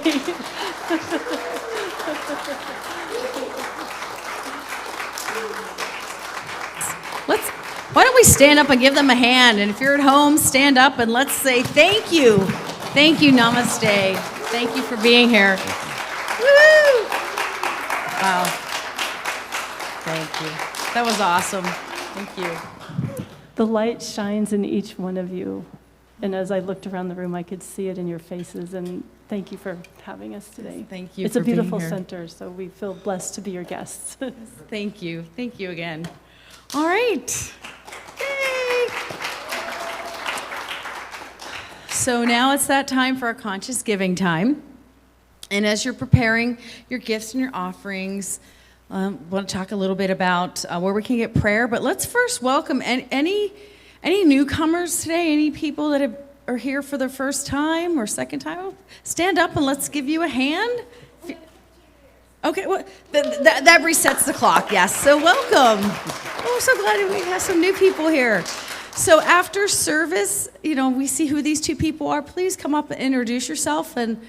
Why don't we stand up and give them a hand? And if you're at home, stand up and let's say thank you. Thank you, namaste. Thank you for being here. Woo! Wow. Thank you. That was awesome. Thank you. The light shines in each one of you. And as I looked around the room, I could see it in your faces. And thank you for having us today. Thank you. It's a beautiful center, so we feel blessed to be your guests. Thank you. Thank you again. All right. Yay. So now it's that time for our conscious giving time. And as you're preparing your gifts and your offerings, I want to talk a little bit about where we can get prayer. But let's first welcome any newcomers today, any people that are here for the first time or second time. Stand up and let's give you a hand. Okay, well, that resets the clock, yes. So welcome. Oh, I'm so glad we have some new people here. So after service, we see who these 2 people are. Please come up and introduce yourself and,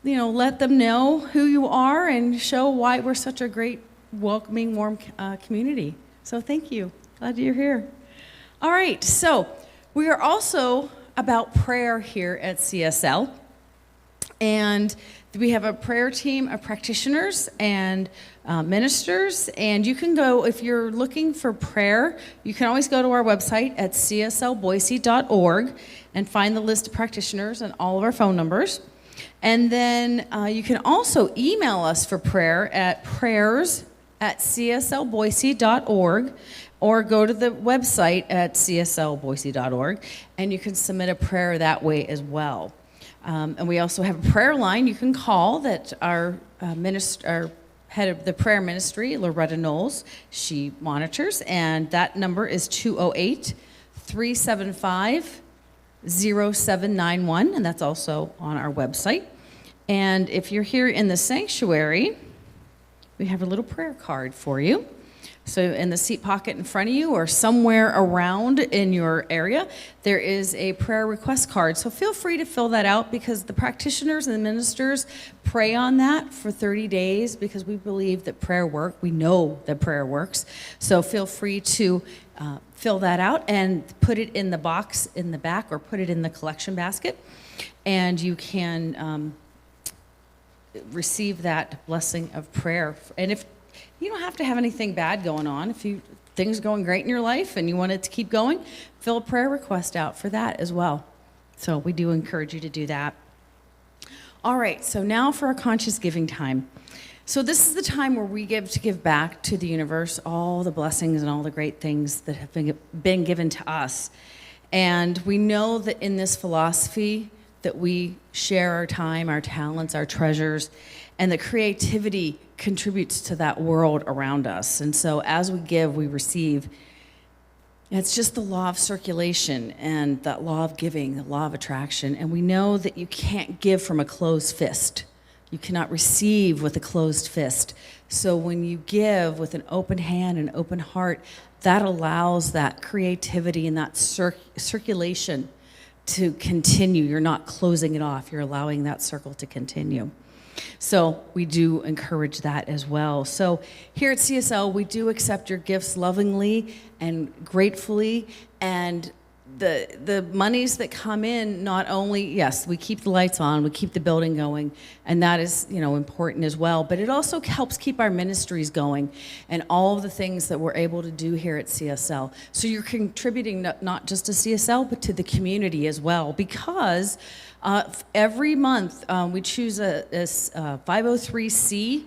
let them know who you are and show why we're such a great, welcoming, warm community. So thank you. Glad you're here. All right, so we are also about prayer here at CSL. And we have a prayer team of practitioners and ministers. And you can go, if you're looking for prayer, you can always go to our website at cslboise.org and find the list of practitioners and all of our phone numbers. And then you can also email us for prayer at prayers@cslboise.org, or go to the website at cslboise.org, and you can submit a prayer that way as well. And we also have a prayer line you can call that our head of the prayer ministry, Loretta Knowles, she monitors, and that number is 208-375-0791, and that's also on our website. And if you're here in the sanctuary, we have a little prayer card for you. So in the seat pocket in front of you or somewhere around in your area, there is a prayer request card. So feel free to fill that out because the practitioners and the ministers pray on that for 30 days because we believe that prayer works. We know that prayer works. So feel free to fill that out and put it in the box in the back or put it in the collection basket. And you can receive that blessing of prayer. And if you don't have to have anything bad going on. If things are going great in your life and you want it to keep going, fill a prayer request out for that as well. So we do encourage you to do that. All right, so now for our conscious giving time. So this is the time where we give back to the universe all the blessings and all the great things that have been given to us. And we know that in this philosophy that we share our time, our talents, our treasures, and the creativity contributes to that world around us. And so as we give, we receive. It's just the law of circulation and that law of giving, the law of attraction. And we know that you can't give from a closed fist. You cannot receive with a closed fist. So when you give with an open hand and open heart, that allows that creativity and that circulation to continue. You're not closing it off. You're allowing that circle to continue. So we do encourage that as well. So here at CSL, we do accept your gifts lovingly and gratefully. And the monies that come in, not only, yes, we keep the lights on, we keep the building going, and that is, important as well. But it also helps keep our ministries going and all of the things that we're able to do here at CSL. So you're contributing not just to CSL, but to the community as well, because every month we choose a 503c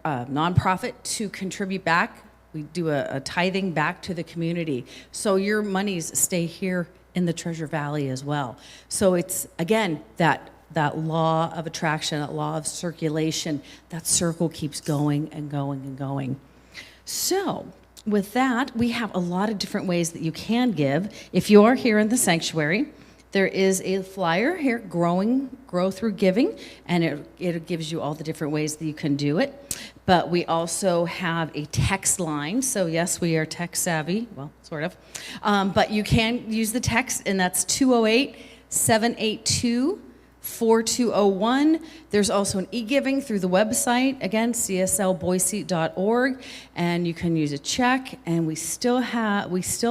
nonprofit to contribute back. We do a tithing back to the community. So your monies stay here in the Treasure Valley as well. So it's, again, that law of attraction, that law of circulation, that circle keeps going and going and going. So with that, we have a lot of different ways that you can give. If you are here in the sanctuary, there is a flyer here, Grow Through Giving, and it gives you all the different ways that you can do it. But we also have a text line. So yes, we are tech savvy, well, sort of. But you can use the text, and that's 208-782-4201. There's also an e-giving through the website, again, cslboise.org, and you can use a check, and we still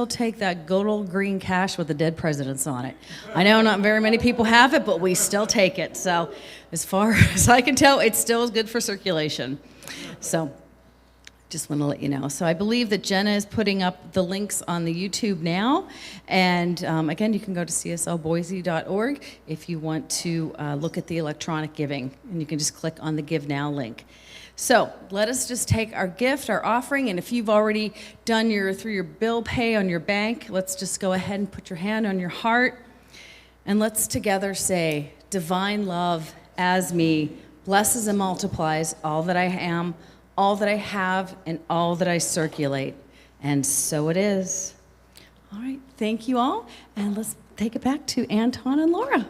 take that good old green cash with the dead presidents on it. I know not very many people have it, but we still take it. So as far as I can tell, it's still good for circulation. So just want to let you know. So I believe that Jenna is putting up the links on the YouTube now. And again, you can go to cslboise.org if you want to look at the electronic giving. And you can just click on the Give Now link. So let us just take our gift, our offering, and if you've already done through your bill pay on your bank, let's just go ahead and put your hand on your heart. And let's together say, divine love as me blesses and multiplies all that I am, all that I have, and all that I circulate. And so it is. All right, thank you all, and let's take it back to Anton and Laura.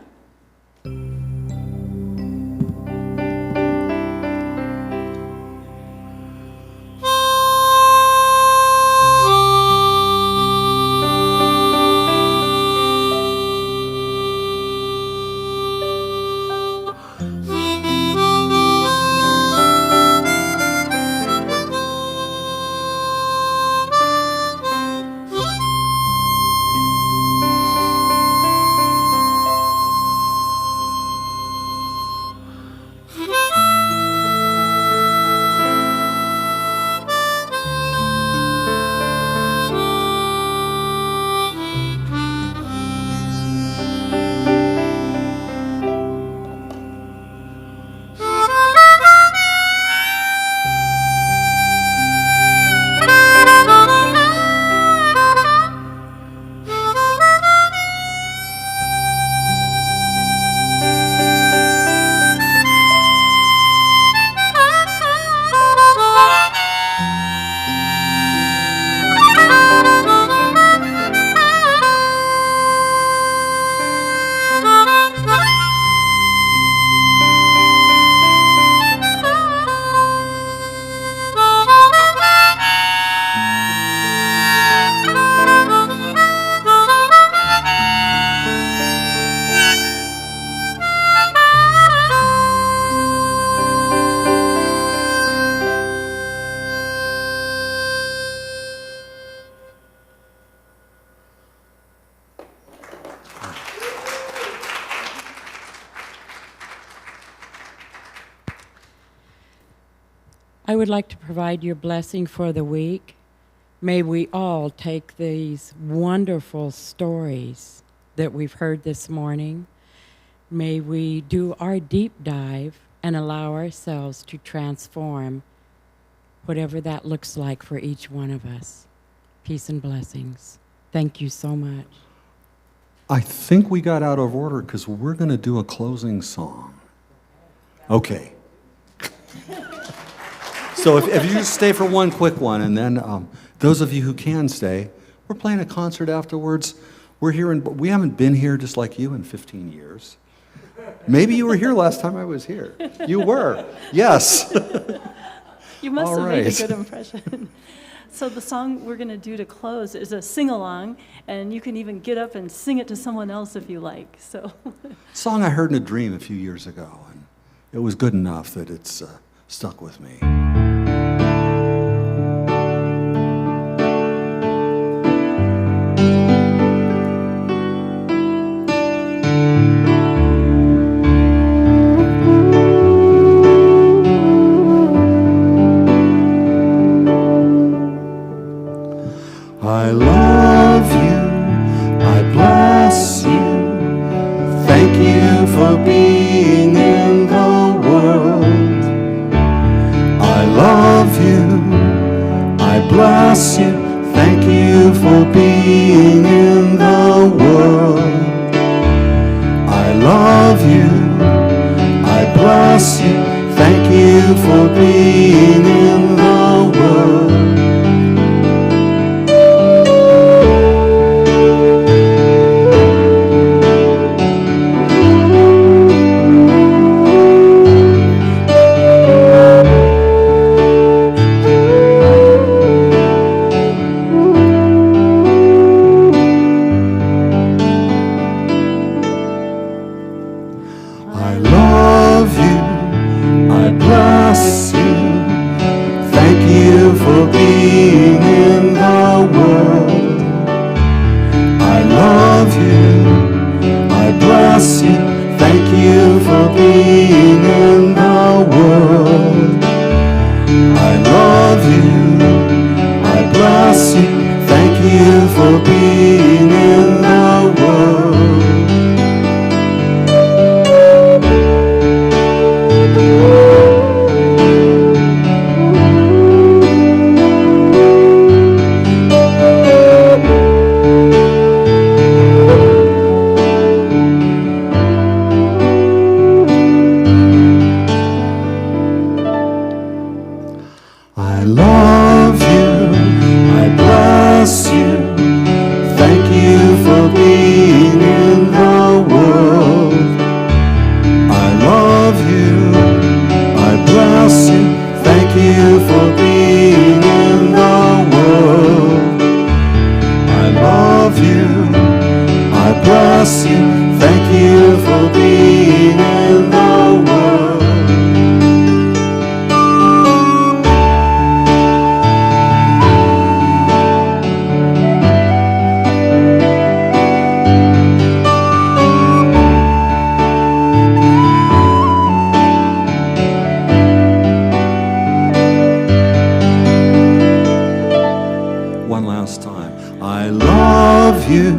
I would like to provide your blessing for the week. May we all take these wonderful stories that we've heard this morning. May we do our deep dive and allow ourselves to transform whatever that looks like for each one of us. Peace and blessings. Thank you so much. I think we got out of order because we're going to do a closing song. Okay. So if you just stay for one quick one, and then Those of you who can stay, we're playing a concert afterwards. We haven't been here just like you in 15 years. Maybe you were here last time I was here. You were, yes. You must All have made a right. good impression. So the song we're going to do to close is a sing-along, and you can even get up and sing it to someone else if you like. So, Song I heard in a dream a few years ago, and it was good enough that it's stuck with me. I love you, I bless you, thank you for being in the world. I love you, I bless you, thank you for being in the world. I love you, I bless you, thank you for being in the world. I love you, I bless you, thank you for being in the world. I love you, I bless you, thank you for being in the world. I love you, I bless you, thank you for being in the world. I love you, I bless you, thank you for being in the world. I love you, I bless you, thank you for being in the world. I love you, I bless you, thank you for being in the world. One last time. I love you,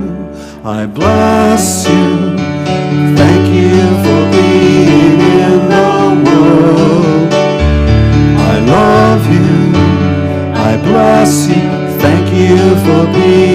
I bless you, thank you for being in the world. I love you, I bless you, thank you for being